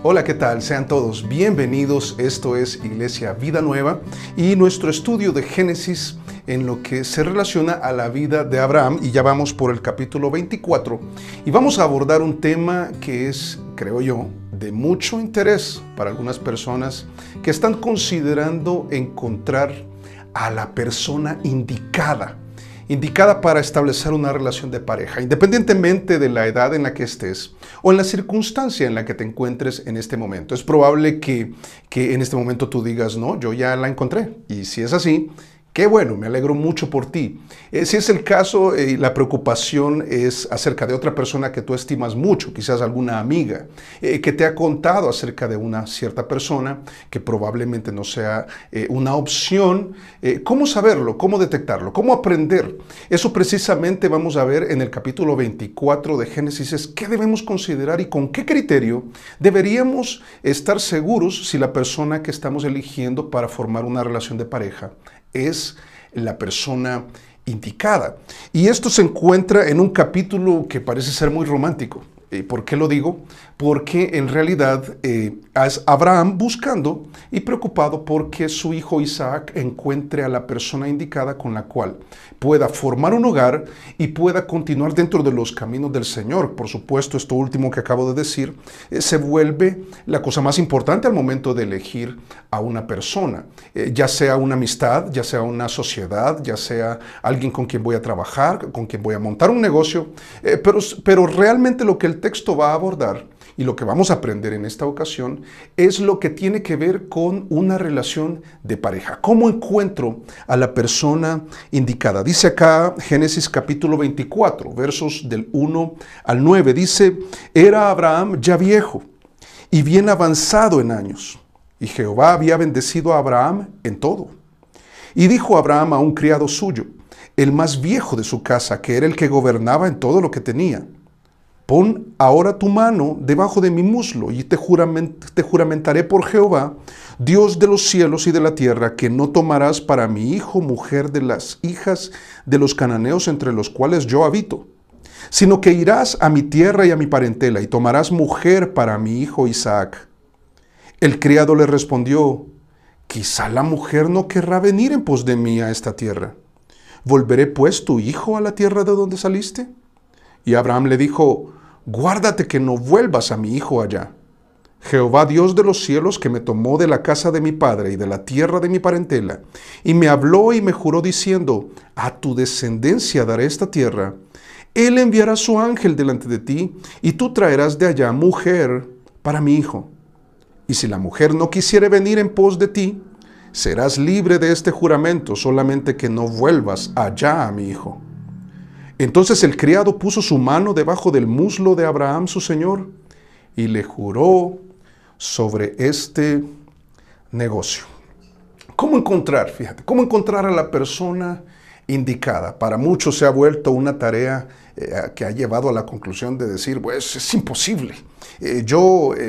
Hola, ¿qué tal? Sean todos bienvenidos. Esto es Iglesia Vida Nueva y nuestro estudio de Génesis en lo que se relaciona a la vida de Abraham, y ya vamos por el capítulo 24 y vamos a abordar un tema que es, creo yo, de mucho interés para algunas personas que están considerando encontrar a la persona indicada para establecer una relación de pareja, independientemente de la edad en la que estés o en la circunstancia en la que te encuentres en este momento. Es probable que en este momento tú digas, no, yo ya la encontré. Y si es así, qué bueno, me alegro mucho por ti. Si es el caso, la preocupación es acerca de otra persona que tú estimas mucho, quizás alguna amiga, que te ha contado acerca de una cierta persona que probablemente no sea una opción. ¿Cómo saberlo? ¿Cómo detectarlo? ¿Cómo aprender? Eso precisamente vamos a ver en el capítulo 24 de Génesis, es qué debemos considerar y con qué criterio deberíamos estar seguros si la persona que estamos eligiendo para formar una relación de pareja es la persona indicada. Y esto se encuentra en un capítulo que parece ser muy romántico. ¿Por qué lo digo? Porque en realidad es Abraham buscando y preocupado porque su hijo Isaac encuentre a la persona indicada con la cual pueda formar un hogar y pueda continuar dentro de los caminos del Señor. Por supuesto, esto último que acabo de decir se vuelve la cosa más importante al momento de elegir a una persona, ya sea una amistad, ya sea una sociedad, ya sea alguien con quien voy a trabajar, con quien voy a montar un negocio, pero realmente lo que el texto va a abordar y lo que vamos a aprender en esta ocasión es lo que tiene que ver con una relación de pareja. ¿Cómo encuentro a la persona indicada? Dice acá Génesis capítulo 24, versos del 1 al 9. Dice, era Abraham ya viejo y bien avanzado en años, y Jehová había bendecido a Abraham en todo. Y dijo Abraham a un criado suyo, el más viejo de su casa, que era el que gobernaba en todo lo que tenía, pon ahora tu mano debajo de mi muslo y te juramentaré por Jehová, Dios de los cielos y de la tierra, que no tomarás para mi hijo mujer de las hijas de los cananeos entre los cuales yo habito, sino que irás a mi tierra y a mi parentela y tomarás mujer para mi hijo Isaac. El criado le respondió, quizá la mujer no querrá venir en pos de mí a esta tierra. ¿Volveré pues tu hijo a la tierra de donde saliste? Y Abraham le dijo, guárdate que no vuelvas a mi hijo allá. Jehová Dios de los cielos, que me tomó de la casa de mi padre y de la tierra de mi parentela, y me habló y me juró diciendo, a tu descendencia daré esta tierra. Él enviará su ángel delante de ti, y tú traerás de allá mujer para mi hijo. Y si la mujer no quisiere venir en pos de ti, serás libre de este juramento, solamente que no vuelvas allá a mi hijo. Entonces el criado puso su mano debajo del muslo de Abraham su señor y le juró sobre este negocio. ¿Cómo encontrar? Fíjate, ¿cómo encontrar a la persona indicada? Para muchos se ha vuelto una tarea que ha llevado a la conclusión de decir, pues es imposible.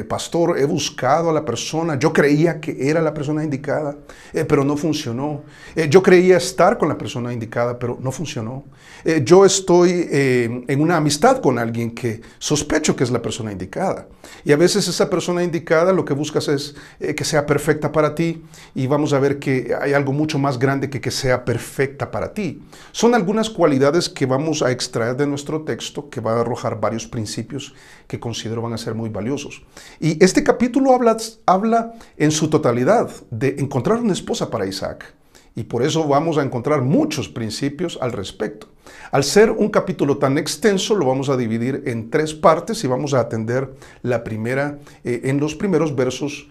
Pastor, he buscado a la persona, yo creía que era la persona indicada, pero no funcionó. Yo creía estar con la persona indicada, pero no funcionó. Yo estoy en una amistad con alguien que sospecho que es la persona indicada. Y a veces esa persona indicada lo que buscas es que sea perfecta para ti, y vamos a ver que hay algo mucho más grande que sea perfecta para ti. Son algunas cualidades que vamos a extraer de nuestro texto, que va a arrojar varios principios que considero van a ser muy valiosos. Y este capítulo habla en su totalidad de encontrar una esposa para Isaac. Y por eso vamos a encontrar muchos principios al respecto. Al ser un capítulo tan extenso, lo vamos a dividir en 3 partes y vamos a atender la primera en los primeros versos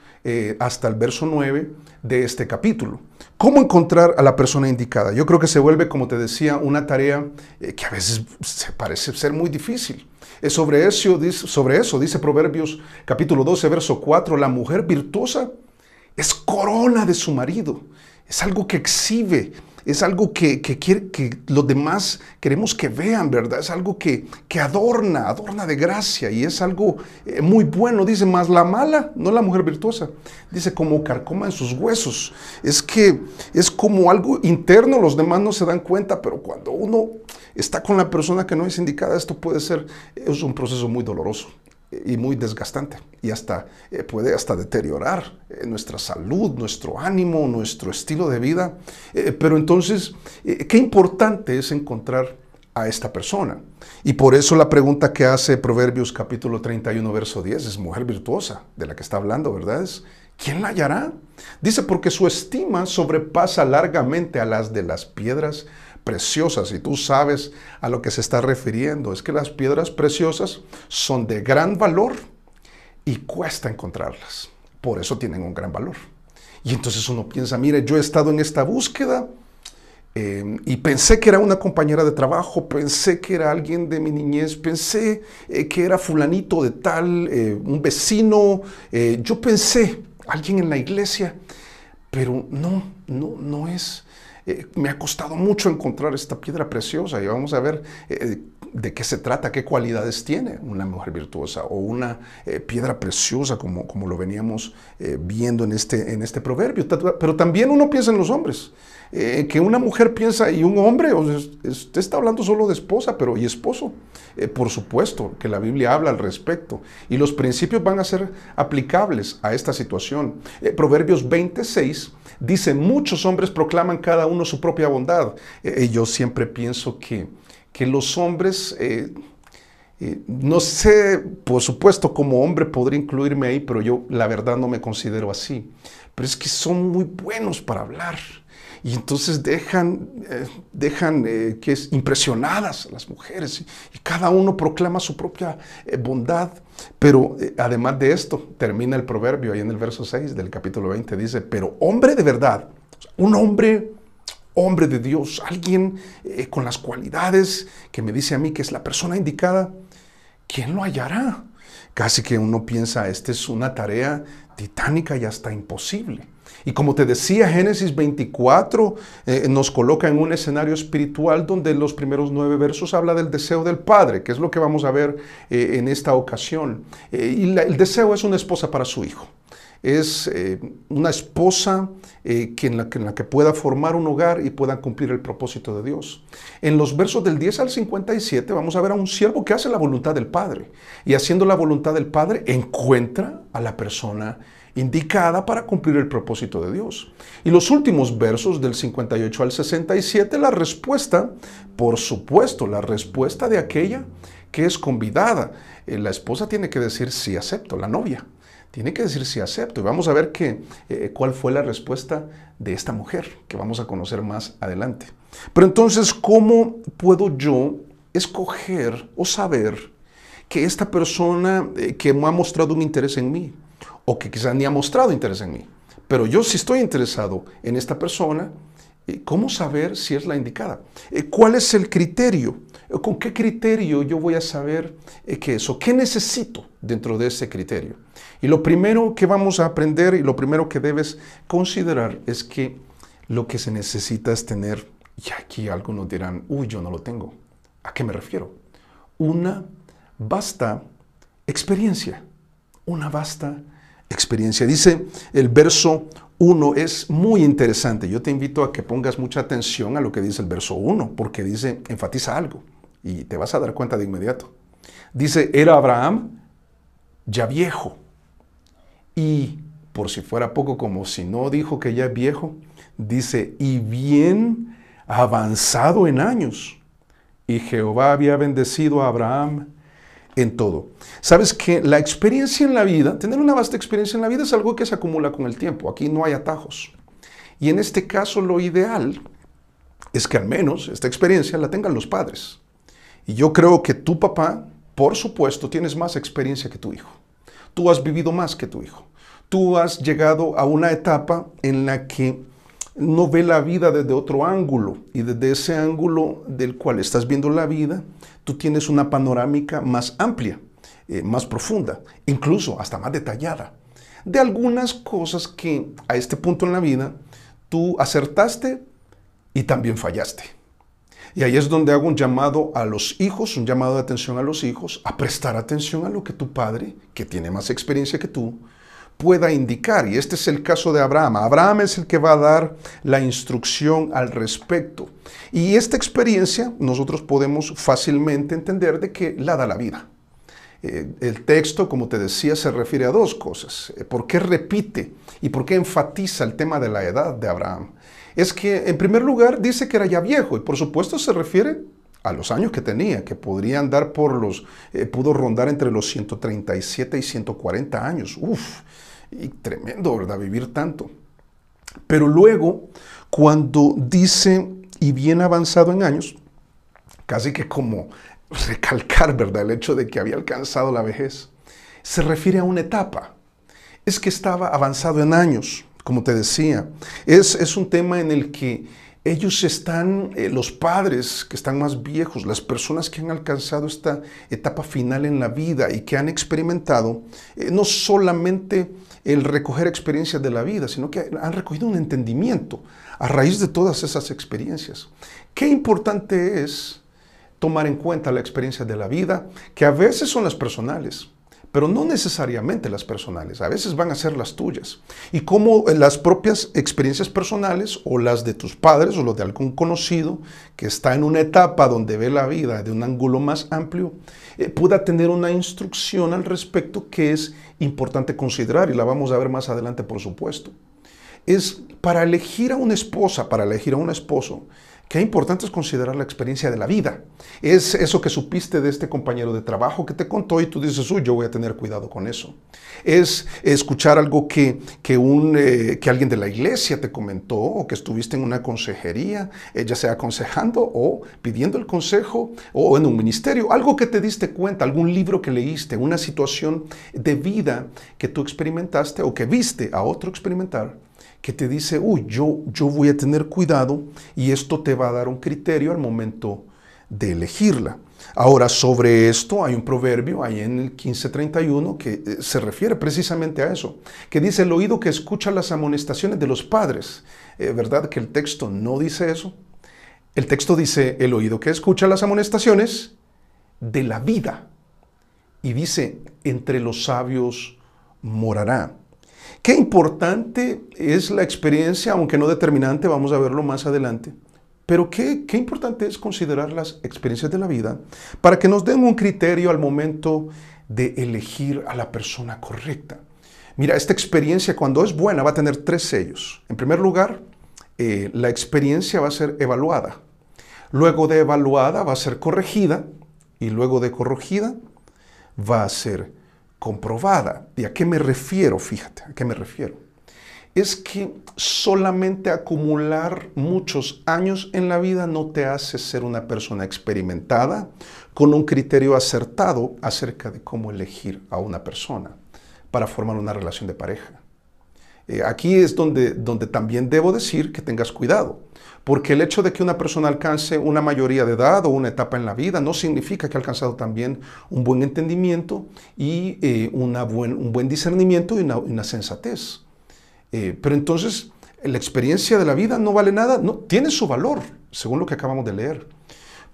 hasta el verso 9 de este capítulo. ¿Cómo encontrar a la persona indicada? Yo creo que se vuelve, como te decía, una tarea que a veces se parece ser muy difícil. Sobre eso dice Proverbios capítulo 12, verso 4, la mujer virtuosa es corona de su marido. Es algo que exhibe, es algo que los demás queremos que vean, ¿verdad? Es algo que adorna de gracia, y es algo muy bueno. Dice, más la mala, no la mujer virtuosa, dice, como carcoma en sus huesos. Es que es como algo interno, los demás no se dan cuenta, pero cuando uno está con la persona que no es indicada, esto puede ser, es un proceso muy doloroso. y muy desgastante y hasta puede hasta deteriorar nuestra salud, nuestro ánimo, nuestro estilo de vida. Pero entonces, qué importante es encontrar a esta persona. Y por eso la pregunta que hace Proverbios capítulo 31, verso 10 es mujer virtuosa, de la que está hablando, ¿verdad? ¿Quién la hallará? Dice, porque su estima sobrepasa largamente a las de las piedras preciosas. Y tú sabes a lo que se está refiriendo. Es que las piedras preciosas son de gran valor y cuesta encontrarlas. Por eso tienen un gran valor. Y entonces uno piensa, mire, yo he estado en esta búsqueda y pensé que era una compañera de trabajo, pensé que era alguien de mi niñez, pensé que era fulanito de tal, un vecino, yo pensé, alguien en la iglesia, pero no es. Me ha costado mucho encontrar esta piedra preciosa y vamos a ver de qué se trata, qué cualidades tiene una mujer virtuosa o una piedra preciosa como lo veníamos viendo en este proverbio. Pero también uno piensa en los hombres, que una mujer piensa y un hombre, usted está hablando solo de esposa, pero ¿y esposo? Por supuesto que la Biblia habla al respecto y los principios van a ser aplicables a esta situación. Proverbios 26 dice, muchos hombres proclaman cada uno su propia bondad. Yo siempre pienso que los hombres, no sé, por supuesto como hombre podría incluirme ahí, pero yo la verdad no me considero así. Pero es que son muy buenos para hablar. Y entonces dejan impresionadas a las mujeres y cada uno proclama su propia bondad. Pero además de esto, termina el proverbio ahí en el verso 6 del capítulo 20, dice, pero hombre de verdad, un hombre de Dios, alguien con las cualidades que me dice a mí que es la persona indicada, ¿quién lo hallará? Casi que uno piensa, esta es una tarea titánica y hasta imposible. Y como te decía, Génesis 24 nos coloca en un escenario espiritual donde en los primeros 9 versos habla del deseo del padre, que es lo que vamos a ver en esta ocasión. El deseo es una esposa para su hijo. Es una esposa en la que pueda formar un hogar y pueda cumplir el propósito de Dios. En los versos del 10 al 57 vamos a ver a un siervo que hace la voluntad del Padre. Y haciendo la voluntad del Padre encuentra a la persona indicada para cumplir el propósito de Dios. Y los últimos versos del 58 al 67, la respuesta, por supuesto, la respuesta de aquella que es convidada. La esposa tiene que decir sí acepto, la novia tiene que decir sí acepto. Y vamos a ver cuál fue la respuesta de esta mujer, que vamos a conocer más adelante. Pero entonces, ¿cómo puedo yo escoger o saber que esta persona que me ha mostrado un interés en mí, o que quizás ni ha mostrado interés en mí, pero yo sí estoy interesado en esta persona, ¿cómo saber si es la indicada? ¿Cuál es el criterio? ¿Con qué criterio yo voy a saber qué es o qué necesito dentro de ese criterio? Y lo primero que vamos a aprender y lo primero que debes considerar es que lo que se necesita es tener, y aquí algunos dirán, uy, yo no lo tengo. ¿A qué me refiero? Una vasta experiencia. Una vasta experiencia. Dice el verso 1, es muy interesante. Yo te invito a que pongas mucha atención a lo que dice el verso 1, porque enfatiza algo y te vas a dar cuenta de inmediato. Dice, era Abraham ya viejo. Y por si fuera poco, como si no dijo que ya es viejo, dice, y bien avanzado en años. Y Jehová había bendecido a Abraham en todo. Sabes que la experiencia en la vida, tener una vasta experiencia en la vida es algo que se acumula con el tiempo. Aquí no hay atajos. Y en este caso lo ideal es que al menos esta experiencia la tengan los padres. Y yo creo que tu papá, por supuesto, tienes más experiencia que tu hijo. Tú has vivido más que tu hijo. Tú has llegado a una etapa en la que no ve la vida desde otro ángulo, y desde ese ángulo del cual estás viendo la vida, tú tienes una panorámica más amplia, más profunda, incluso hasta más detallada, de algunas cosas que a este punto en la vida tú acertaste y también fallaste. Y ahí es donde hago un llamado a los hijos, un llamado de atención a los hijos, a prestar atención a lo que tu padre, que tiene más experiencia que tú, pueda indicar. Y este es el caso de Abraham. Abraham es el que va a dar la instrucción al respecto. Y esta experiencia nosotros podemos fácilmente entender de que la da la vida. El texto, como te decía, se refiere a dos cosas. ¿Por qué repite y por qué enfatiza el tema de la edad de Abraham? Es que, en primer lugar, dice que era ya viejo y por supuesto se refiere a los años que tenía, que podría andar pudo rondar entre los 137 y 140 años. Uf, y tremendo, ¿verdad? Vivir tanto. Pero luego, cuando dice y bien avanzado en años, casi que como recalcar, ¿verdad?, el hecho de que había alcanzado la vejez, se refiere a una etapa. Es que estaba avanzado en años, como te decía. Es un tema en el que ellos están, los padres que están más viejos, las personas que han alcanzado esta etapa final en la vida y que han experimentado no solamente el recoger experiencias de la vida, sino que han recogido un entendimiento a raíz de todas esas experiencias. Qué importante es tomar en cuenta la experiencia de la vida, que a veces son las personales, pero no necesariamente las personales, a veces van a ser las tuyas. Y cómo las propias experiencias personales o las de tus padres o los de algún conocido que está en una etapa donde ve la vida de un ángulo más amplio, pueda tener una instrucción al respecto que es importante considerar y la vamos a ver más adelante, por supuesto. Es para elegir a una esposa, para elegir a un esposo, qué importante es considerar la experiencia de la vida. Es eso que supiste de este compañero de trabajo que te contó y tú dices, uy, yo voy a tener cuidado con eso. Es escuchar algo que alguien de la iglesia te comentó o que estuviste en una consejería, ya sea aconsejando o pidiendo el consejo o en un ministerio, algo que te diste cuenta, algún libro que leíste, una situación de vida que tú experimentaste o que viste a otro experimentar, que te dice, uy, yo voy a tener cuidado y esto te va a dar un criterio al momento de elegirla. Ahora, sobre esto hay un proverbio ahí en el 15:31 que se refiere precisamente a eso, que dice el oído que escucha las amonestaciones de los padres. ¿Verdad que el texto no dice eso? El texto dice el oído que escucha las amonestaciones de la vida. Y dice, entre los sabios morará. Qué importante es la experiencia, aunque no determinante, vamos a verlo más adelante. Pero qué importante es considerar las experiencias de la vida para que nos den un criterio al momento de elegir a la persona correcta. Mira, esta experiencia cuando es buena va a tener 3 sellos. En primer lugar, la experiencia va a ser evaluada. Luego de evaluada va a ser corregida y luego de corregida va a ser comprobada. ¿Y a qué me refiero? Fíjate, ¿a qué me refiero? Es que solamente acumular muchos años en la vida no te hace ser una persona experimentada con un criterio acertado acerca de cómo elegir a una persona para formar una relación de pareja. Aquí es donde también debo decir que tengas cuidado, porque el hecho de que una persona alcance una mayoría de edad o una etapa en la vida no significa que ha alcanzado también un buen entendimiento y un buen discernimiento y una sensatez. Pero entonces, la experiencia de la vida no vale nada, no, tiene su valor, según lo que acabamos de leer,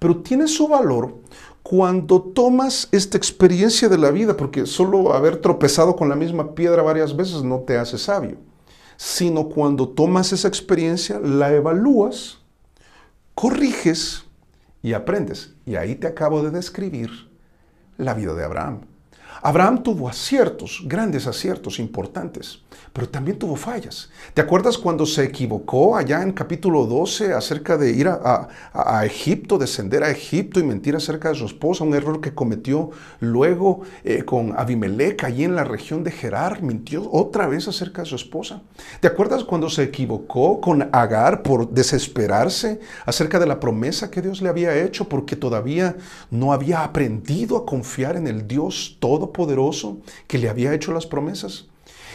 pero tiene su valor cuando tomas esta experiencia de la vida, porque solo haber tropezado con la misma piedra varias veces no te hace sabio, sino cuando tomas esa experiencia, la evalúas, corriges y aprendes. Y ahí te acabo de describir la vida de Abraham. Abraham tuvo aciertos, grandes aciertos, importantes, pero también tuvo fallas. ¿Te acuerdas cuando se equivocó allá en capítulo 12 acerca de ir a Egipto, descender a Egipto y mentir acerca de su esposa? Un error que cometió luego con Abimelech allí en la región de Gerar, mintió otra vez acerca de su esposa. ¿Te acuerdas cuando se equivocó con Agar por desesperarse acerca de la promesa que Dios le había hecho porque todavía no había aprendido a confiar en el Dios todopoderoso que le había hecho las promesas?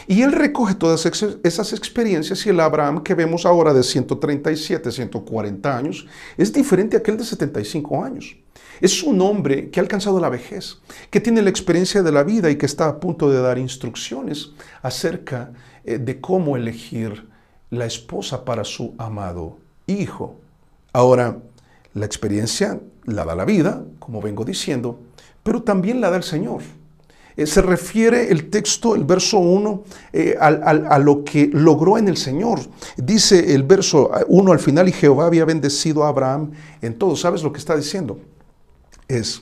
Y él recoge todas esas experiencias y el Abraham que vemos ahora de 137, 140 años es diferente a aquel de 75 años. Es un hombre que ha alcanzado la vejez, que tiene la experiencia de la vida y que está a punto de dar instrucciones acerca de cómo elegir la esposa para su amado hijo. Ahora, la experiencia la da la vida, como vengo diciendo, pero también la da el Señor. Se refiere el texto, el verso 1, a lo que logró en el Señor. Dice el verso 1 al final, y Jehová había bendecido a Abraham en todo. ¿Sabes lo que está diciendo? Es,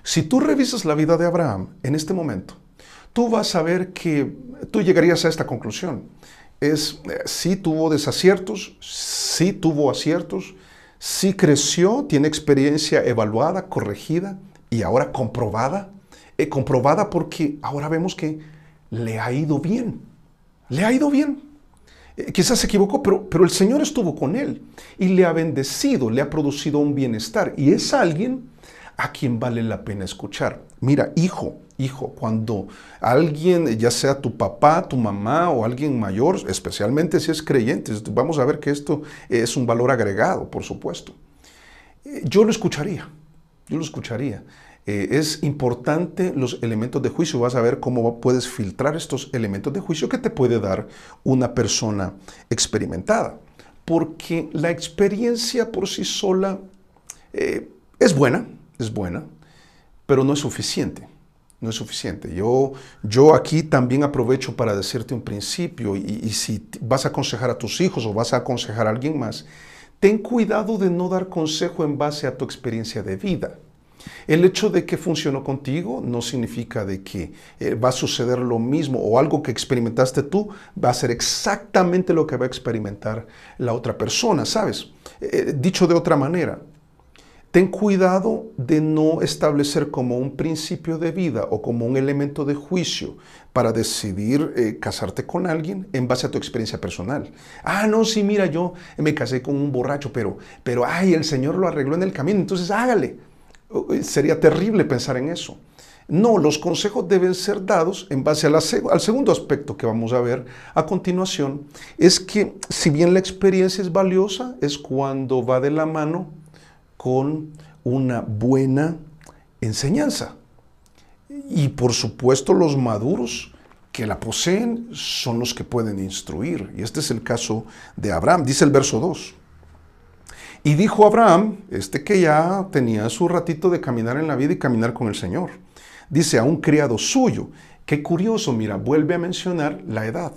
Si tú revisas la vida de Abraham en este momento, tú vas a ver que tú llegarías a esta conclusión. Sí tuvo desaciertos, sí tuvo aciertos, sí creció, tiene experiencia evaluada, corregida y ahora comprobada. Comprobada porque ahora vemos que le ha ido bien. Le ha ido bien. Quizás se equivocó, pero el Señor estuvo con él y le ha bendecido, le ha producido un bienestar. Y es alguien a quien vale la pena escuchar. Mira, hijo, cuando alguien, ya sea tu papá, tu mamá o alguien mayor, especialmente si es creyente, vamos a ver que esto es un valor agregado, por supuesto. Yo lo escucharía. Es importante los elementos de juicio. Vas a ver cómo puedes filtrar estos elementos de juicio que te puede dar una persona experimentada. Porque la experiencia por sí sola es buena, pero no es suficiente. No es suficiente. Yo aquí también aprovecho para decirte un principio y si vas a aconsejar a tus hijos o vas a aconsejar a alguien más, ten cuidado de no dar consejo en base a tu experiencia de vida. El hecho de que funcionó contigo no significa de que va a suceder lo mismo o algo que experimentaste tú va a ser exactamente lo que va a experimentar la otra persona, ¿sabes? Dicho de otra manera, ten cuidado de no establecer como un principio de vida o como un elemento de juicio para decidir casarte con alguien en base a tu experiencia personal. No, sí, mira, yo me casé con un borracho, pero el Señor lo arregló en el camino, entonces hágale. Sería terrible pensar en eso. No, los consejos deben ser dados en base al segundo aspecto que vamos a ver a continuación. Es que si bien la experiencia es valiosa, es cuando va de la mano con una buena enseñanza. Y por supuesto los maduros que la poseen son los que pueden instruir. Y este es el caso de Abraham. Dice el verso 2. Y dijo Abraham, que ya tenía su ratito de caminar en la vida y caminar con el Señor. Dice a un criado suyo. Qué curioso, mira, vuelve a mencionar la edad.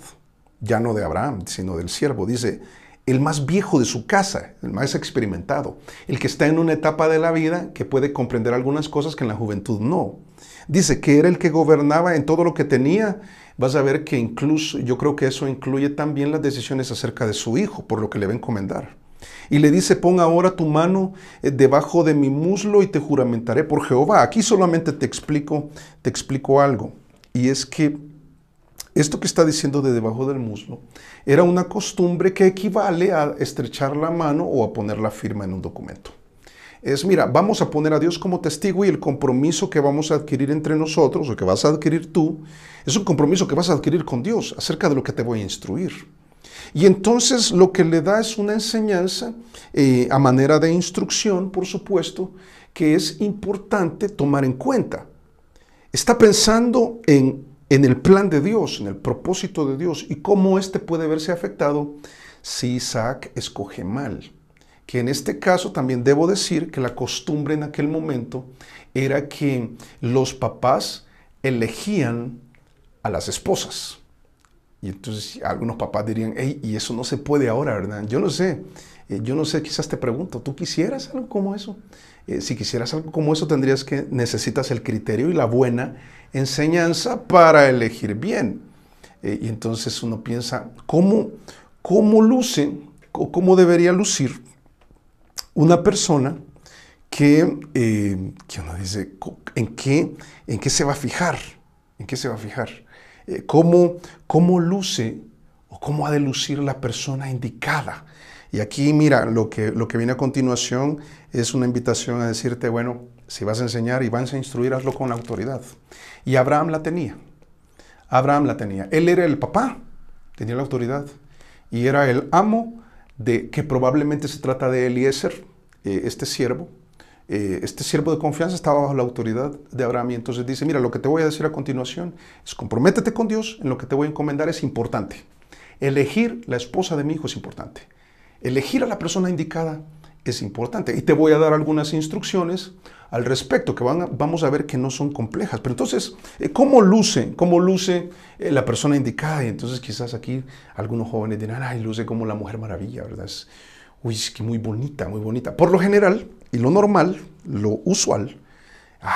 Ya no de Abraham, sino del siervo. Dice, el más viejo de su casa, el más experimentado. El que está en una etapa de la vida que puede comprender algunas cosas que en la juventud no. Dice que era el que gobernaba en todo lo que tenía. Vas a ver que incluso, yo creo que eso incluye también las decisiones acerca de su hijo, por lo que le va a encomendar. Y le dice, pon ahora tu mano debajo de mi muslo y te juramentaré por Jehová. Aquí solamente te explico algo. Y es que esto que está diciendo de debajo del muslo era una costumbre que equivale a estrechar la mano o a poner la firma en un documento. Mira, vamos a poner a Dios como testigo y el compromiso que vamos a adquirir entre nosotros o que vas a adquirir tú es un compromiso que vas a adquirir con Dios acerca de lo que te voy a instruir. Y entonces lo que le da es una enseñanza a manera de instrucción, por supuesto, que es importante tomar en cuenta. Está pensando en el plan de Dios, en el propósito de Dios y cómo éste puede verse afectado si Isaac escoge mal. Que en este caso también debo decir que la costumbre en aquel momento era que los papás elegían a las esposas. Y entonces algunos papás dirían, y eso no se puede ahora, ¿verdad? Yo no sé, quizás te pregunto, ¿tú quisieras algo como eso? Si quisieras algo como eso, necesitas el criterio y la buena enseñanza para elegir bien. Y entonces uno piensa, ¿cómo luce, o cómo debería lucir una persona que uno dice, ¿en qué se va a fijar? ¿En qué se va a fijar? ¿Cómo luce o cómo ha de lucir la persona indicada? Y aquí, mira, lo que viene a continuación es una invitación a decirte, bueno, si vas a enseñar y vas a instruir, hazlo con la autoridad. Y Abraham la tenía. Él era el papá, tenía la autoridad. Y era el amo que probablemente se trata de Eliezer, este siervo. Este siervo de confianza estaba bajo la autoridad de Abraham y entonces dice, mira, lo que te voy a decir a continuación es comprométete con Dios, en lo que te voy a encomendar es importante. Elegir la esposa de mi hijo es importante. Elegir a la persona indicada es importante. Y te voy a dar algunas instrucciones al respecto que vamos a ver que no son complejas. Pero entonces, ¿cómo luce la persona indicada? Y entonces quizás aquí algunos jóvenes dirán, ay, luce como la Mujer Maravilla, ¿verdad? Es que muy bonita, muy bonita. Por lo general, y lo normal, lo usual,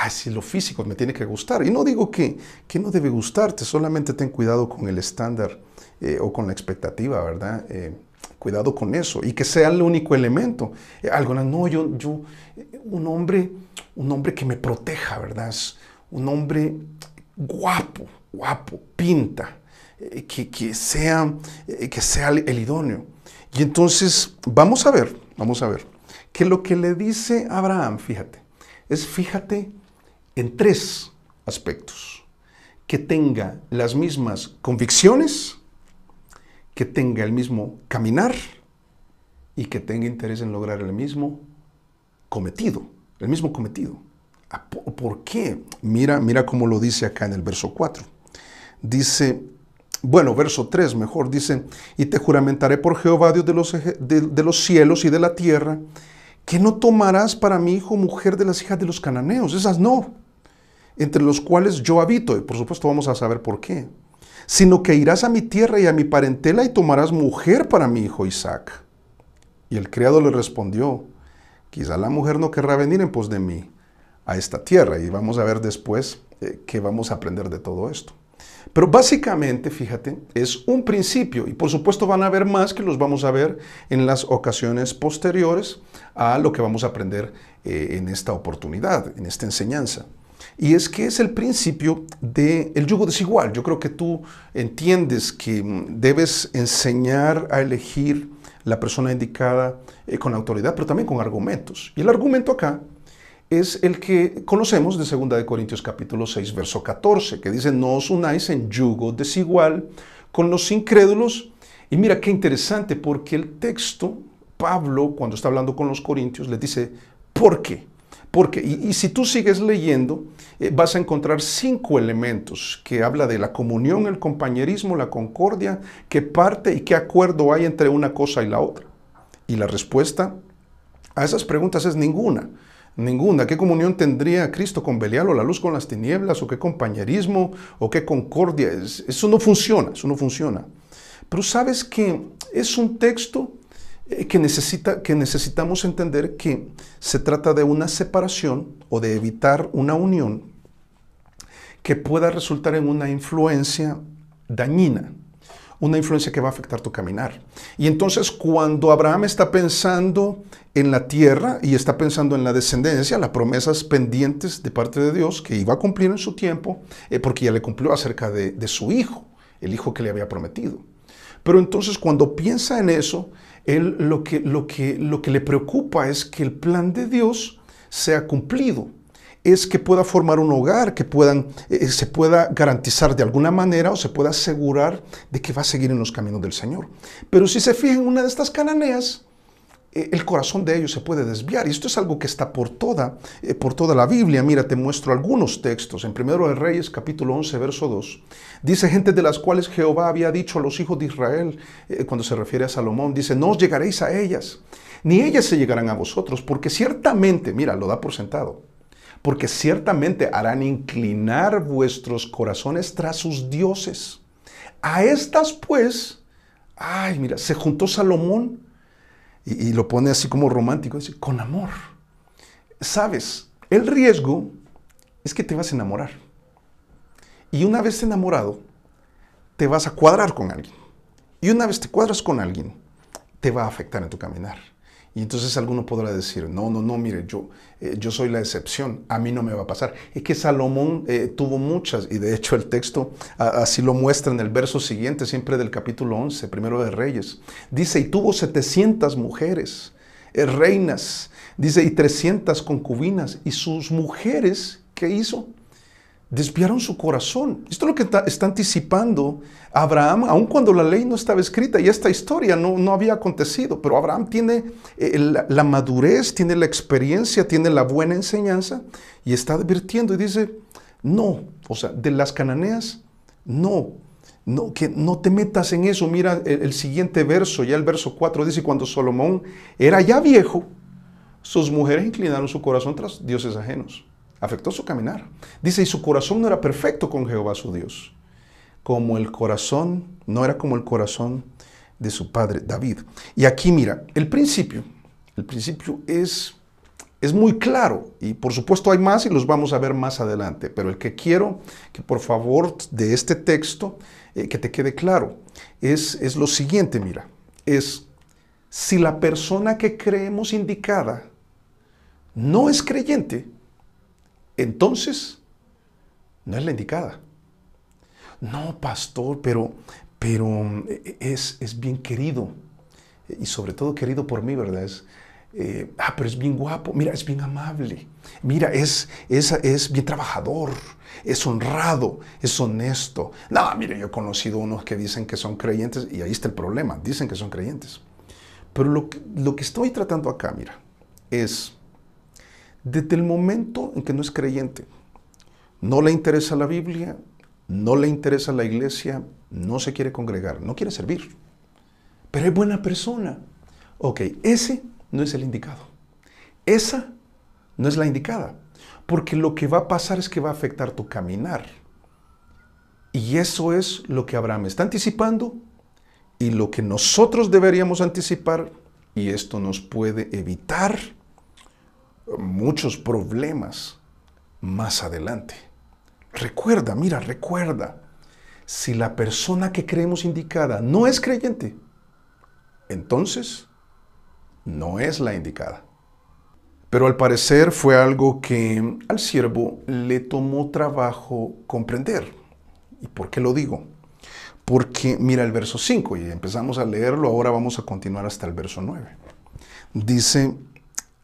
Si lo físico me tiene que gustar. Y no digo que no debe gustarte, solamente ten cuidado con el estándar o con la expectativa, ¿verdad? Cuidado con eso y que sea el único elemento. Un hombre que me proteja, ¿verdad? Un hombre guapo, pinta, que sea el idóneo. Y entonces vamos a ver que lo que le dice Abraham, fíjate en tres aspectos: que tenga las mismas convicciones, que tenga el mismo caminar y que tenga interés en lograr el mismo cometido. ¿Por qué? Mira cómo lo dice acá en el verso 4. Dice, verso 3 mejor, dice: y te juramentaré por Jehová, Dios de los cielos y de la tierra, que no tomarás para mi hijo mujer de las hijas de los cananeos, esas no, entre los cuales yo habito, y por supuesto vamos a saber por qué, sino que irás a mi tierra y a mi parentela y tomarás mujer para mi hijo Isaac. Y el criado le respondió: quizá la mujer no querrá venir en pos de mí a esta tierra. Y vamos a ver después qué vamos a aprender de todo esto. Pero básicamente, es un principio, y por supuesto van a haber más que los vamos a ver en las ocasiones posteriores a lo que vamos a aprender en esta oportunidad, en esta enseñanza. Y es que es el principio del yugo desigual. Yo creo que tú entiendes que debes enseñar a elegir la persona indicada con autoridad, pero también con argumentos. Y el argumento acá es el que conocemos de 2 de Corintios capítulo 6, verso 14, que dice: no os unáis en yugo desigual con los incrédulos. Y mira qué interesante, porque el texto, Pablo, cuando está hablando con los corintios, les dice: ¿por qué? Porque, y si tú sigues leyendo, vas a encontrar 5 elementos que habla de la comunión, el compañerismo, la concordia, qué parte y qué acuerdo hay entre una cosa y la otra. Y la respuesta a esas preguntas es ninguna. Ninguna. ¿Qué comunión tendría Cristo con Belial, o la luz con las tinieblas, o qué compañerismo, o qué concordia? Eso no funciona. Pero sabes que es un texto que necesitamos entender que se trata de una separación o de evitar una unión que pueda resultar en una influencia dañina, una influencia que va a afectar tu caminar. Y entonces cuando Abraham está pensando en la tierra y está pensando en la descendencia, las promesas pendientes de parte de Dios que iba a cumplir en su tiempo, porque ya le cumplió acerca de su hijo, el hijo que le había prometido. Pero entonces cuando piensa en eso, él lo que le preocupa es que el plan de Dios sea cumplido. Es que pueda formar un hogar, que se pueda garantizar de alguna manera o se pueda asegurar de que va a seguir en los caminos del Señor. Pero si se fijan en una de estas cananeas, el corazón de ellos se puede desviar. Y esto es algo que está por toda la Biblia. Mira, te muestro algunos textos. En 1 de Reyes, capítulo 11, verso 2. Dice: gente de las cuales Jehová había dicho a los hijos de Israel, cuando se refiere a Salomón, dice: no os llegaréis a ellas, ni ellas se llegarán a vosotros, porque ciertamente, mira, lo da por sentado, porque ciertamente harán inclinar vuestros corazones tras sus dioses. A estas pues, mira, se juntó Salomón, y lo pone así como romántico, dice: con amor. ¿Sabes? El riesgo es que te vas a enamorar. Y una vez enamorado, te vas a cuadrar con alguien. Y una vez te cuadras con alguien, te va a afectar en tu caminar. Y entonces alguno podrá decir: no, mire, yo soy la excepción, a mí no me va a pasar. Es que Salomón tuvo muchas, y de hecho el texto así lo muestra en el verso siguiente, siempre del capítulo 11, 1 de Reyes. Dice: y tuvo 700 mujeres, reinas, dice, y 300 concubinas, y sus mujeres, ¿qué hizo? Desviaron su corazón. Esto es lo que está anticipando Abraham, aun cuando la ley no estaba escrita y esta historia no había acontecido. Pero Abraham tiene la madurez, tiene la experiencia, tiene la buena enseñanza y está advirtiendo y dice: no, o sea, de las cananeas, no, que no te metas en eso. Mira el siguiente verso, ya el verso 4 dice: cuando Salomón era ya viejo, sus mujeres inclinaron su corazón tras dioses ajenos. Afectó su caminar. Dice: y su corazón no era perfecto con Jehová su Dios, no era como el corazón de su padre David. Y aquí mira, el principio es Es muy claro y por supuesto hay más y los vamos a ver más adelante, pero el que quiero que por favor de este texto que te quede claro es lo siguiente, mira, es si la persona que creemos indicada no es creyente, entonces no es la indicada. No, pastor, pero es bien querido y sobre todo querido por mí, ¿verdad? Pero es bien guapo, mira, es bien amable, mira, es bien trabajador, es honrado, es honesto. No, mire, yo he conocido unos que dicen que son creyentes y ahí está el problema, dicen que son creyentes. Pero lo que estoy tratando acá, mira, es desde el momento en que no es creyente, no le interesa la Biblia, no le interesa la iglesia, no se quiere congregar, no quiere servir, pero es buena persona. Ok, ese no es el indicado. Esa no es la indicada, porque lo que va a pasar es que va a afectar tu caminar. Y eso es lo que Abraham está anticipando y lo que nosotros deberíamos anticipar, y esto nos puede evitar muchos problemas más adelante. Recuerda, mira, recuerda, si la persona que creemos indicada no es creyente, entonces no es la indicada. Pero al parecer fue algo que al siervo le tomó trabajo comprender. ¿Y por qué lo digo? Porque mira el verso 5 y empezamos a leerlo, ahora vamos a continuar hasta el verso 9. Dice,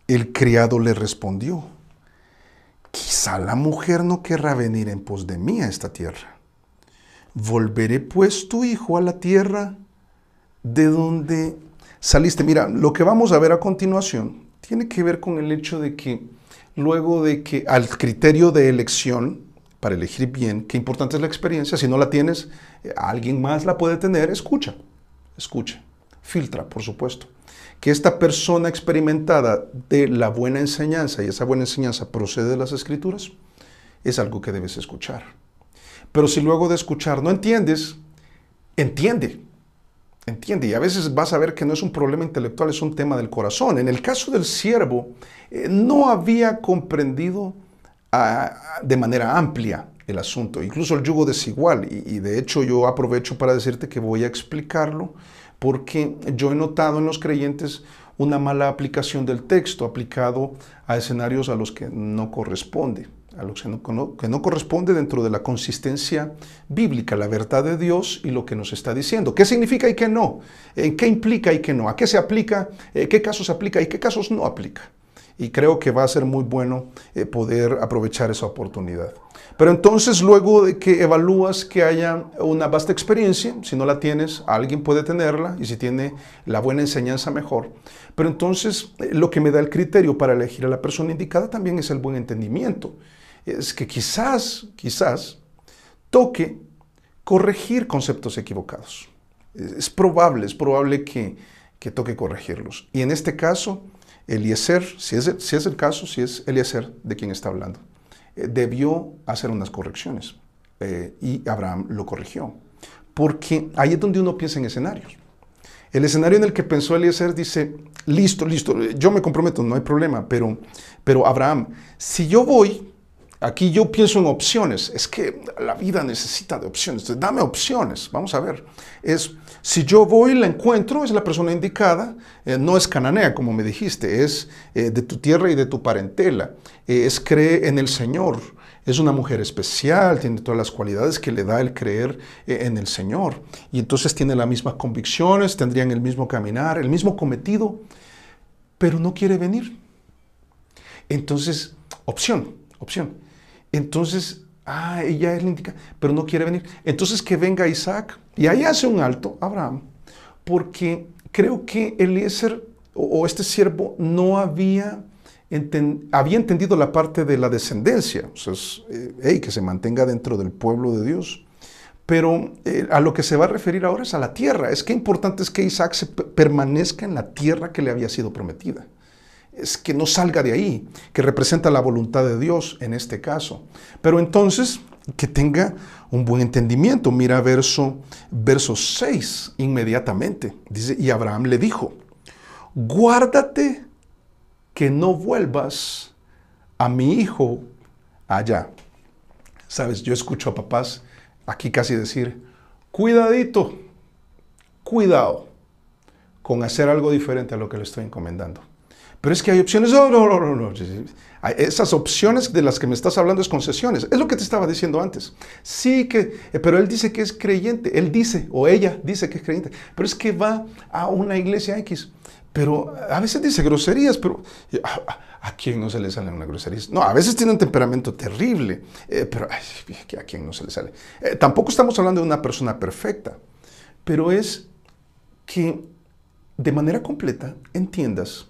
el criado le respondió, quizá la mujer no querrá venir en pos de mí a esta tierra. Volveré pues tu hijo a la tierra de donde saliste. Mira, lo que vamos a ver a continuación tiene que ver con el hecho de que luego de que al criterio de elección, para elegir bien, qué importante es la experiencia, si no la tienes, alguien más la puede tener, escucha, filtra, por supuesto. Que esta persona experimentada de la buena enseñanza, y esa buena enseñanza procede de las Escrituras, es algo que debes escuchar. Pero si luego de escuchar no entiendes, entiende. Y a veces vas a ver que no es un problema intelectual, es un tema del corazón. En el caso del siervo, no había comprendido de manera amplia el asunto, incluso el yugo desigual. Y de hecho yo aprovecho para decirte que voy a explicarlo, porque yo he notado en los creyentes una mala aplicación del texto aplicado a escenarios a los que no corresponde, a los que no corresponde dentro de la consistencia bíblica, la verdad de Dios y lo que nos está diciendo. ¿Qué significa y qué no? ¿Qué implica y qué no? ¿A qué se aplica? ¿Qué casos aplica y qué casos no aplica? Y creo que va a ser muy bueno poder aprovechar esa oportunidad. Pero entonces, luego de que evalúas que haya una vasta experiencia, si no la tienes, alguien puede tenerla, y si tiene la buena enseñanza, mejor. Pero entonces, lo que me da el criterio para elegir a la persona indicada también es el buen entendimiento. Es que quizás toque corregir conceptos equivocados. Es probable que toque corregirlos. Y en este caso, Eliezer, si es el caso, si es Eliezer de quien está hablando, debió hacer unas correcciones y Abraham lo corrigió. Porque ahí es donde uno piensa en escenarios. El escenario en el que pensó Eliezer dice, listo, yo me comprometo, no hay problema, pero Abraham, si yo voy, aquí yo pienso en opciones, es que la vida necesita de opciones, entonces dame opciones, vamos a ver. Si yo voy, la encuentro, es la persona indicada, no es cananea, como me dijiste, es de tu tierra y de tu parentela, cree en el Señor, es una mujer especial, tiene todas las cualidades que le da el creer en el Señor, y entonces tiene las mismas convicciones, tendrían el mismo caminar, el mismo cometido, pero no quiere venir. Entonces, opción. Entonces, ella es la indicada, pero no quiere venir. Entonces que venga Isaac. Y ahí hace un alto Abraham, porque creo que Eliezer o este siervo no había entendido la parte de la descendencia. O sea, que se mantenga dentro del pueblo de Dios. Pero a lo que se va a referir ahora es a la tierra. Es que importante es que Isaac permanezca en la tierra que le había sido prometida. Es que no salga de ahí, que representa la voluntad de Dios en este caso. Pero entonces, que tenga un buen entendimiento. Mira verso 6 inmediatamente. Dice, y Abraham le dijo, guárdate que no vuelvas a mi hijo allá. Sabes, yo escucho a papás aquí casi decir, cuidadito, cuidado con hacer algo diferente a lo que le estoy encomendando. Pero es que hay opciones. No. Esas opciones de las que me estás hablando es concesiones. Es lo que te estaba diciendo antes. Sí que, pero él dice que es creyente. Él dice, o ella dice que es creyente. Pero es que va a una iglesia X. Pero a veces dice groserías, pero ¿a quién no se le salen unas groserías? No, a veces tiene un temperamento terrible. Pero ¿a quién no se le sale? Tampoco estamos hablando de una persona perfecta. Pero es que de manera completa entiendas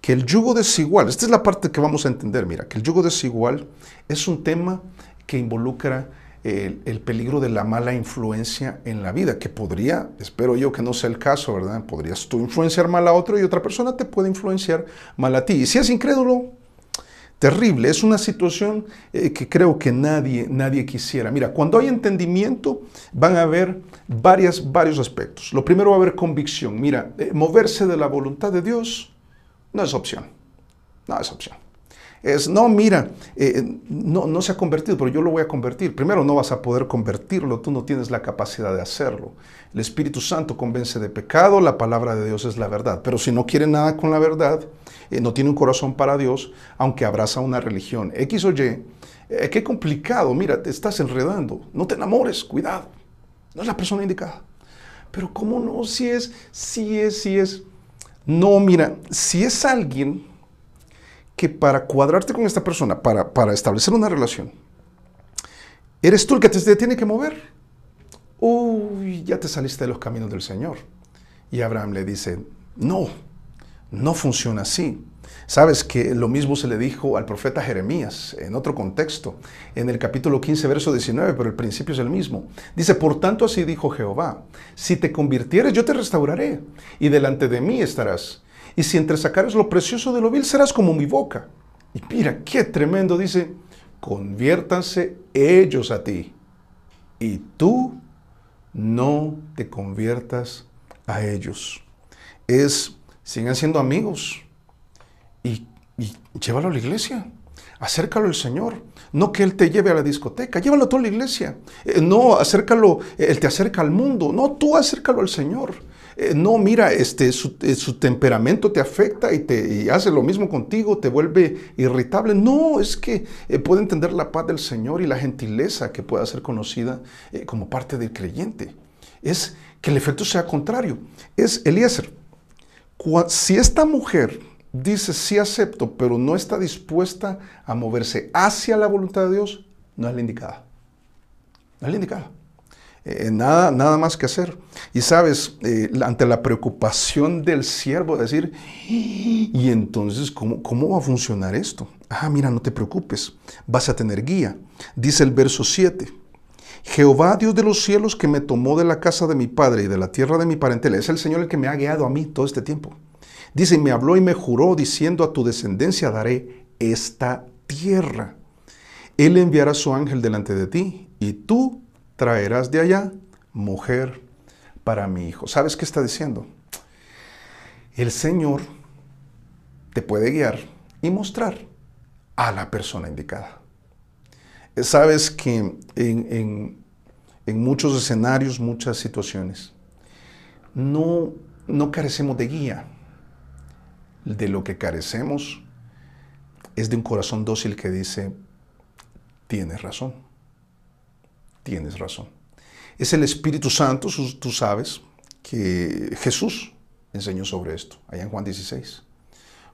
que el yugo desigual, esta es la parte que vamos a entender, mira, que el yugo desigual es un tema que involucra el peligro de la mala influencia en la vida, que podría, espero yo que no sea el caso, ¿verdad? Podrías tú influenciar mal a otro y otra persona te puede influenciar mal a ti. Y si es incrédulo, terrible, es una situación que creo que nadie quisiera. Mira, cuando hay entendimiento van a haber varios aspectos. Lo primero va a haber convicción. Mira, moverse de la voluntad de Dios no es opción. No es opción. No se ha convertido, pero yo lo voy a convertir. Primero, no vas a poder convertirlo, tú no tienes la capacidad de hacerlo. El Espíritu Santo convence de pecado, la palabra de Dios es la verdad. Pero si no quiere nada con la verdad, no tiene un corazón para Dios, aunque abraza una religión X o Y, qué complicado, mira, te estás enredando. No te enamores, cuidado. No es la persona indicada. Pero ¿cómo no? Si es. No, mira, si es alguien que para cuadrarte con esta persona, para establecer una relación, eres tú el que te tiene que mover. Uy, ya te saliste de los caminos del Señor. Y Abraham le dice, no funciona así. Sabes que lo mismo se le dijo al profeta Jeremías en otro contexto, en el capítulo 15, verso 19, pero el principio es el mismo. Dice, por tanto así dijo Jehová, si te convirtieres yo te restauraré y delante de mí estarás. Y si entresacares lo precioso de lo vil serás como mi boca. Y mira, qué tremendo, dice, conviértanse ellos a ti y tú no te conviertas a ellos. Sigan siendo amigos. Y llévalo a la iglesia, acércalo al Señor. No que Él te lleve a la discoteca, llévalo a toda la iglesia. No, acércalo, Él te acerca al mundo. No, tú acércalo al Señor. No, mira, su temperamento te afecta y hace lo mismo contigo, te vuelve irritable. No, es que puede entender la paz del Señor y la gentileza que pueda ser conocida como parte del creyente. Es que el efecto sea contrario. Es Eliezer. Si esta mujer dice sí acepto, pero no está dispuesta a moverse hacia la voluntad de Dios, no es la indicada. No es la indicada. Nada más que hacer. Y sabes, ante la preocupación del siervo, decir, y entonces, ¿cómo va a funcionar esto? Mira, no te preocupes, vas a tener guía. Dice el verso 7. Jehová, Dios de los cielos, que me tomó de la casa de mi padre y de la tierra de mi parentela, es el Señor el que me ha guiado a mí todo este tiempo. Dice, y me habló y me juró, diciendo, a tu descendencia daré esta tierra. Él enviará su ángel delante de ti, y tú traerás de allá mujer para mi hijo. ¿Sabes qué está diciendo? El Señor te puede guiar y mostrar a la persona indicada. Sabes que en muchos escenarios, muchas situaciones, no carecemos de guía. De lo que carecemos es de un corazón dócil que dice, tienes razón, tienes razón. Es el Espíritu Santo, tú sabes, que Jesús enseñó sobre esto, allá en Juan 16.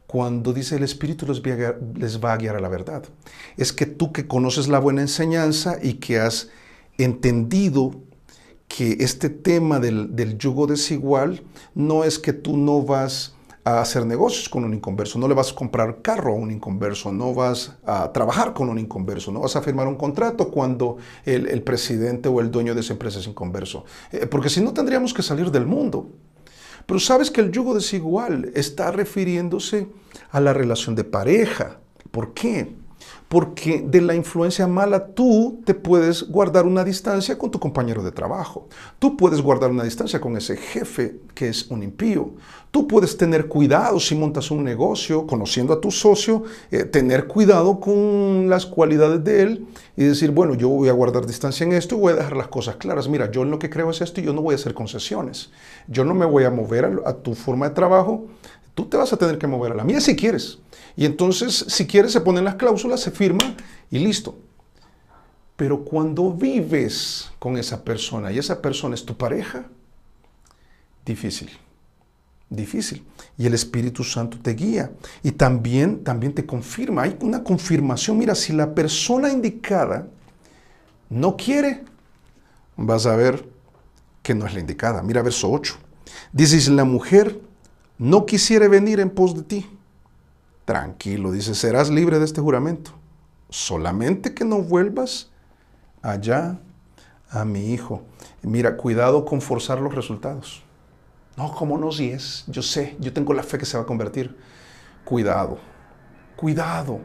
Cuando dice el Espíritu les va a guiar a la verdad. Es que tú que conoces la buena enseñanza y que has entendido que este tema del yugo desigual no es que tú no vas a hacer negocios con un inconverso, no le vas a comprar carro a un inconverso, no vas a trabajar con un inconverso, no vas a firmar un contrato cuando el presidente o el dueño de esa empresa es inconverso, porque si no tendríamos que salir del mundo. Pero sabes que el yugo desigual está refiriéndose a la relación de pareja. ¿Por qué? Porque de la influencia mala tú te puedes guardar una distancia con tu compañero de trabajo. Tú puedes guardar una distancia con ese jefe que es un impío. Tú puedes tener cuidado si montas un negocio, conociendo a tu socio, tener cuidado con las cualidades de él y decir, bueno, yo voy a guardar distancia en esto y voy a dejar las cosas claras. Mira, yo en lo que creo es esto y yo no voy a hacer concesiones. Yo no me voy a mover a tu forma de trabajo. Tú te vas a tener que mover a la mía si quieres. Y entonces, si quieres, se ponen las cláusulas, se firma y listo. Pero cuando vives con esa persona y esa persona es tu pareja, difícil. Difícil. Y el Espíritu Santo te guía. Y también te confirma. Hay una confirmación. Mira, si la persona indicada no quiere, vas a ver que no es la indicada. Mira verso 8. Dice, si la mujer no quisiere venir en pos de ti, tranquilo, dice, serás libre de este juramento. Solamente que no vuelvas allá a mi hijo. Mira, cuidado con forzar los resultados. No, ¿cómo no? Si es, yo sé, yo tengo la fe que se va a convertir. Cuidado, cuidado.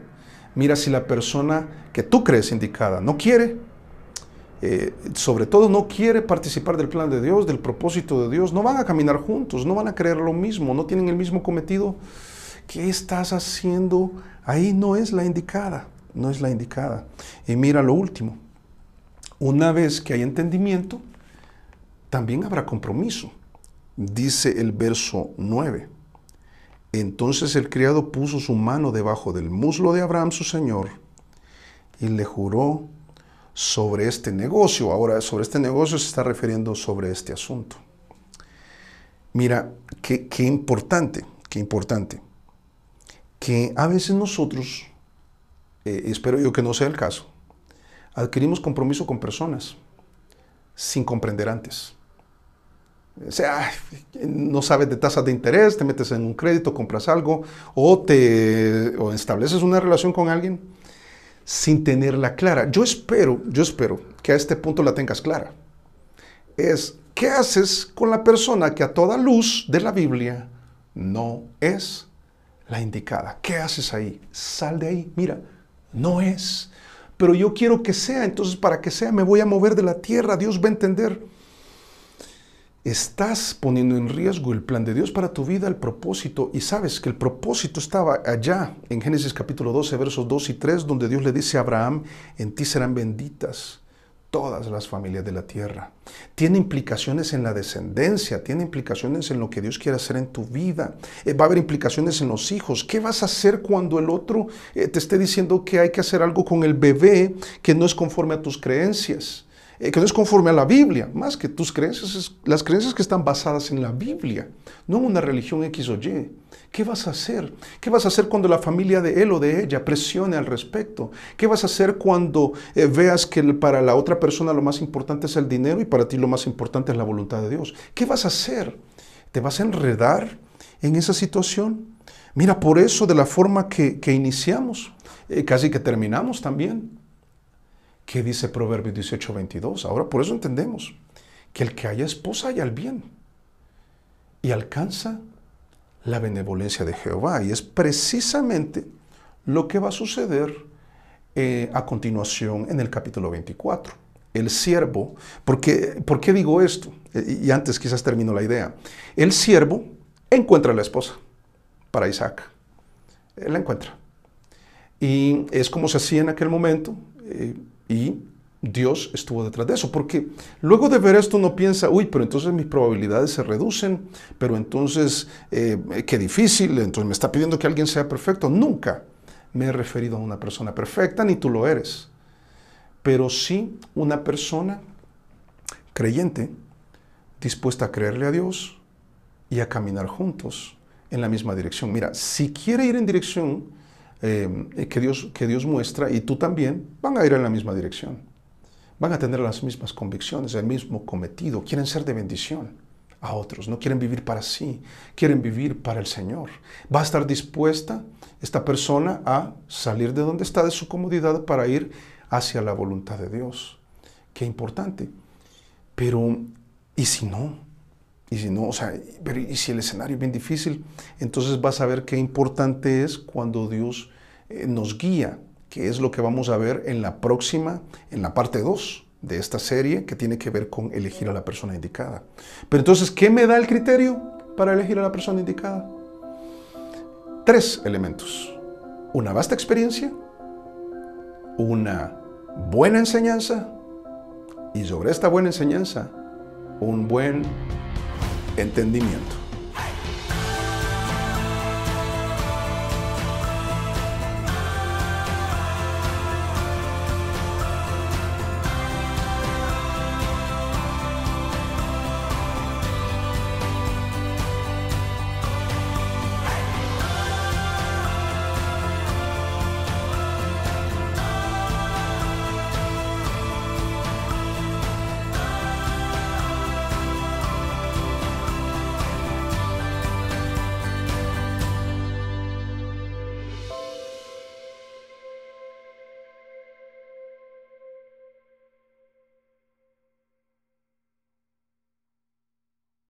Mira, si la persona que tú crees indicada no quiere, sobre todo no quiere participar del plan de Dios, del propósito de Dios, no van a caminar juntos, no van a creer lo mismo, no tienen el mismo cometido. ¿Qué estás haciendo? Ahí no es la indicada, no es la indicada. Y mira lo último, una vez que hay entendimiento, también habrá compromiso. Dice el verso 9. Entonces el criado puso su mano debajo del muslo de Abraham, su señor, y le juró sobre este negocio. Ahora, sobre este negocio se está refiriendo sobre este asunto. Mira, qué importante, que a veces nosotros, espero yo que no sea el caso, adquirimos compromiso con personas sin comprender antes. O sea, no sabes de tasas de interés, te metes en un crédito, compras algo o estableces una relación con alguien sin tenerla clara. Yo espero que a este punto la tengas clara. ¿Qué haces con la persona que a toda luz de la Biblia no es la indicada? ¿Qué haces ahí? Sal de ahí. Mira, no es. Pero yo quiero que sea, entonces para que sea me voy a mover de la tierra. Dios va a entender. Estás poniendo en riesgo el plan de Dios para tu vida, el propósito. Y sabes que el propósito estaba allá en Génesis capítulo 12, versos 2 y 3, donde Dios le dice a Abraham, en ti serán benditas todas las familias de la tierra. Tiene implicaciones en la descendencia, tiene implicaciones en lo que Dios quiere hacer en tu vida. Va a haber implicaciones en los hijos. ¿Qué vas a hacer cuando el otro te esté diciendo que hay que hacer algo con el bebé que no es conforme a tus creencias? Que no es conforme a la Biblia, más que tus creencias, las creencias que están basadas en la Biblia, no en una religión X o Y. ¿Qué vas a hacer? ¿Qué vas a hacer cuando la familia de él o de ella presione al respecto? ¿Qué vas a hacer cuando veas que para la otra persona lo más importante es el dinero y para ti lo más importante es la voluntad de Dios? ¿Qué vas a hacer? ¿Te vas a enredar en esa situación? Mira, por eso de la forma que iniciamos, casi que terminamos también. ¿Qué dice Proverbios 18:22? Ahora por eso entendemos que el que haya esposa haya el bien y alcanza la benevolencia de Jehová. Y es precisamente lo que va a suceder a continuación en el capítulo 24. El siervo, ¿por qué digo esto? Y antes quizás termino la idea. El siervo encuentra a la esposa para Isaac. Él la encuentra. Y es como se hacía en aquel momento. Y Dios estuvo detrás de eso, porque luego de ver esto uno piensa, uy, pero entonces mis probabilidades se reducen, pero entonces qué difícil, entonces me está pidiendo que alguien sea perfecto. Nunca me he referido a una persona perfecta, ni tú lo eres, pero sí una persona creyente, dispuesta a creerle a Dios y a caminar juntos en la misma dirección. Mira, si quiere ir en dirección que Dios muestra y tú también, van a ir en la misma dirección. Van a tener las mismas convicciones, el mismo cometido. Quieren ser de bendición a otros. No quieren vivir para sí, quieren vivir para el Señor. Va a estar dispuesta esta persona a salir de donde está, de su comodidad, para ir hacia la voluntad de Dios. Qué importante. Pero, ¿y si no? Y si no, o sea, pero y si el escenario es bien difícil, entonces vas a ver qué importante es cuando Dios nos guía, que es lo que vamos a ver en la próxima, en la parte 2 de esta serie, que tiene que ver con elegir a la persona indicada. Pero entonces, ¿qué me da el criterio para elegir a la persona indicada? 3 elementos. Una vasta experiencia, una buena enseñanza y sobre esta buena enseñanza, un buen entendimiento.